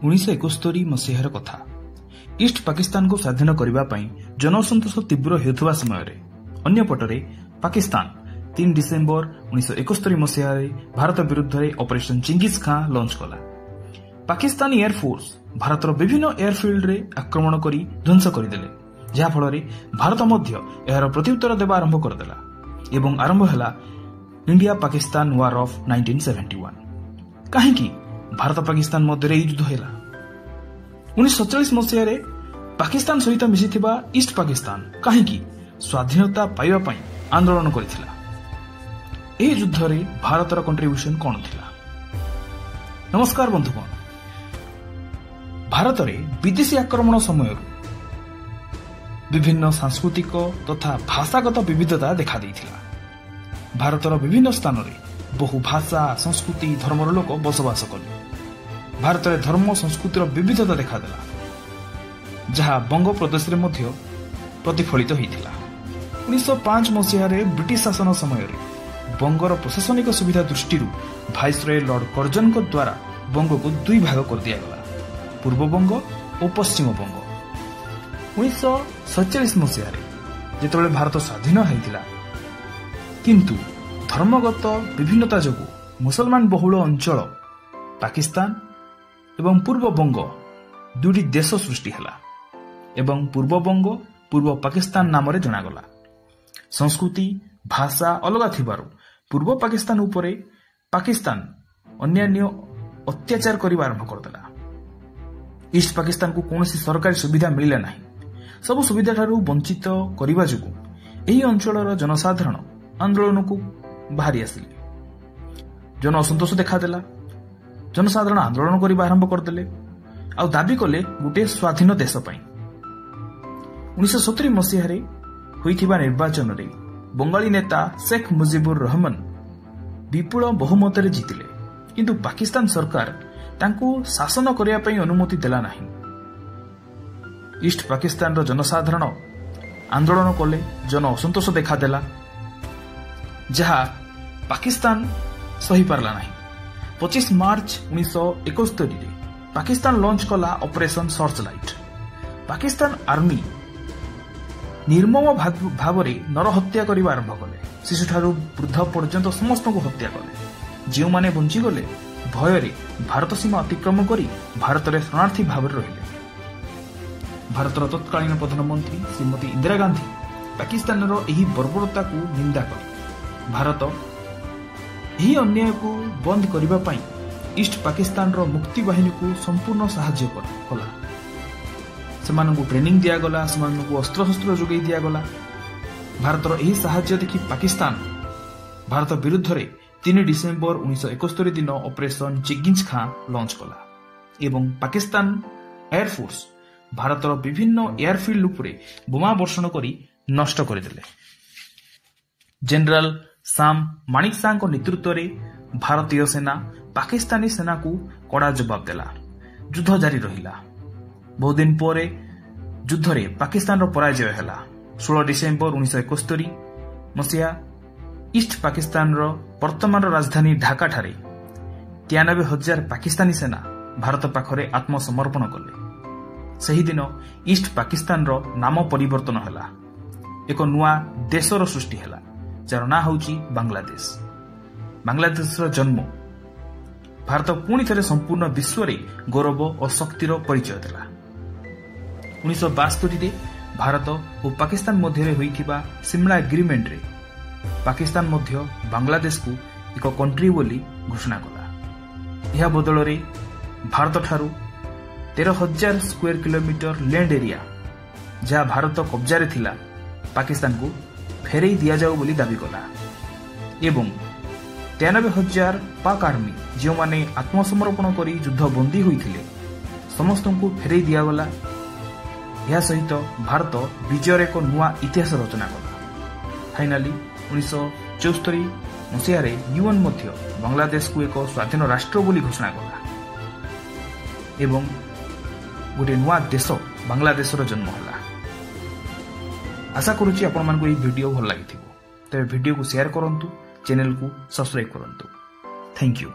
1971 मसीहार कथा ईस्ट पाकिस्तान को स्वाधीन करने जनसंतोष तीव्र होता समय अन्यपटे पाकिस्तान 3 डिसेम्बर 1971 मसीह भारत विरुद्ध में ऑपरेशन चिंगिस खां लॉन्च कला। पाकिस्तानी एयरफोर्स भारतर विभिन्न एयरफिल्ड रे आक्रमण कर ध्वंस करदे जहाँफल भारत यार प्रत्युत्तर देवा आरंभ करदेला एवं आरंभ है इंडिया पाकिस्तान वार ऑफ 1971। कहीं भारत पाकिस्तान मध्य युद्ध है 1947 मसीह पाकिस्तान सहित मिसी ईस्ट पाकिस्तान कहीं स्वाधीनता पाइबा आंदोलन करथिला। एही युद्ध रे भारतर कंट्रीब्यूशन कौन थिला? नमस्कार बंधुगण, भारत रे विदेशी आक्रमण समय विभिन्न सांस्कृतिक तथा भाषागत विविधता देखा देइथिला। भारतर विभिन्न स्थान रे बहु भाषा संस्कृति धर्मर लोक बसवास कले। भारत में धर्म संस्कृतिर विविधता देखादेला जहाँ बंग प्रदेश रे मध्य प्रतिफलित होइथिला। 1905 मसीह ब्रिटिश शासन समय बंगर प्रशासनिक सुविधा दृष्टि भाइसरॉय लॉर्ड कर्जन द्वारा बंग को 2 भाग कर दिया, पूर्व बंग और पश्चिम बंग। 1947 मसीह जिते भारत स्वाधीन होता किंतु धर्मगत विभिन्नता जोगु मुसलमान बहुल अंचल पाकिस्तान एवं पूर्व बंग 2टी देश सृष्टि है एवं पूर्व बंग पूर्व पाकिस्तान नाम रे जनागला। संस्कृति भाषा अलग थिबारु पूर्व पाकिस्तान उपरे पाकिस्तान अन्यान्य अत्याचार करबा आरंभ करदेला। ईस्ट पाकिस्तान को कौनसी सरकारी सुविधा मिलिला नहीं। सब सुविधा ठारू वंचित करबा जोगु एही अंचलर जनसाधारण आंदोलन को बाहरी आसिले। जन असंतोष देखादेला। जनसाधारण आंदोलन करबा आरंभ करदेले आ दाबी कले गोटे स्वाधीन देश पई। 1970 मसीह होइथिबा निर्वाचन रे बंगाली नेता शेख मुजिबुर रहमान विपुल बहुमत रे जीतिले किंतु पाकिस्तान सरकार तांकू शासन करिया पई अनुमति देला नाही। ईस्ट पाकिस्तान रो जनसाधारण आंदोलन कले, जन असंतोष देखादेला जहाँ पाकिस्तान सही पारला नहीं। 25 मार्च 1971 पाकिस्तान लॉन्च कला operation search light. Pakistan army निर्मम भाव नर हत्या करने आरंभ कले। शिशु ठारू वृद्ध पर्यंत समस्त को हत्या कले। जो माने बंचीगले भय भारत सीमा अतिक्रमण कर भारत में शरणार्थी भाव रहिले। भारतर तत्कालीन प्रधानमंत्री श्रीमती इंदिरा गांधी पाकिस्तान एही बर्बरता को निंदा कले। भारत यही अन्याय को बंद करने ईस्ट पाकिस्तान रो मुक्ति बाहिनी को संपूर्ण साहाय्य कला। सेमानंकु ट्रेनिंग दियागला, सेमानंकु अस्त्र शस्त्र जोगई दियागला। भारतर यही साहाय्य देखि पाकिस्तान भारत विरुद्ध रे 3 डिसेम्बर 1971 दिन ऑपरेशन चिंगिस खां लॉन्च कला एवं पाकिस्तान एयरफोर्स भारतर विभिन्न एयरफिल्ड उपरे बोमा वर्षण करी नष्ट करदेले। जनरल साम माणिक शाह को नेतृत्व में भारतीय सेना पाकिस्तानी सेना को कड़ा जवाब देला। युद्ध जारी रहिला। बहुत दिन पर युद्ध रे पाकिस्तान रो पराजय हैला। 16 डिसेम्बर 1971 मसीहा ईस्ट पाकिस्तान रो वर्तमान राजधानी ढाका ठारे 93,000 पाकिस्तानी सेना भारत पाखरे आत्मसमर्पण कले। सही दिन ईस्ट पाकिस्तान रो नाम परिवर्तन हैला। एक नुआ देशर सृष्टि हैला जार ना होची बांग्लादेश। बांग्लादेश जन्म भारत पुणी थे संपूर्ण विश्व रे गौरव और शक्तिर परिचय देला। 1972 भारत और पाकिस्तान मध्य होइथिबा सिमला एग्रीमेंट रे पाकिस्तान मध्य बांग्लादेश को एक कंट्री बोली घोषणा कला। यह बदल रे भारत ठारू 13,000 स्क्वायर किलोमीटर लैंड एरिया जहाँ भारत कब्जा रे थिला पाकिस्तान को फेरई दिया जाऊ बोली दाबी कला एवं 93,000 पाक आर्मी जो माने आत्मसमर्पण करी युद्ध बंदी होइथिले समस्त को फेरई दियागला। यह सहित भारत विजयर एक नुआ इतिहास रचना कला। फाइनाली 1974 मसीह यूएन मध्य बांग्लादेश को एक स्वाधीन राष्ट्र बोली घोषणा कला एवं गोटे नुआ देश बांग्लादेश जन्म है। आशा करुच्ची आपण मानक ये वीडियो भल लगी तेरे वीडियो को शेयर करंतु, चैनल को सब्सक्राइब करंतु। Thank you.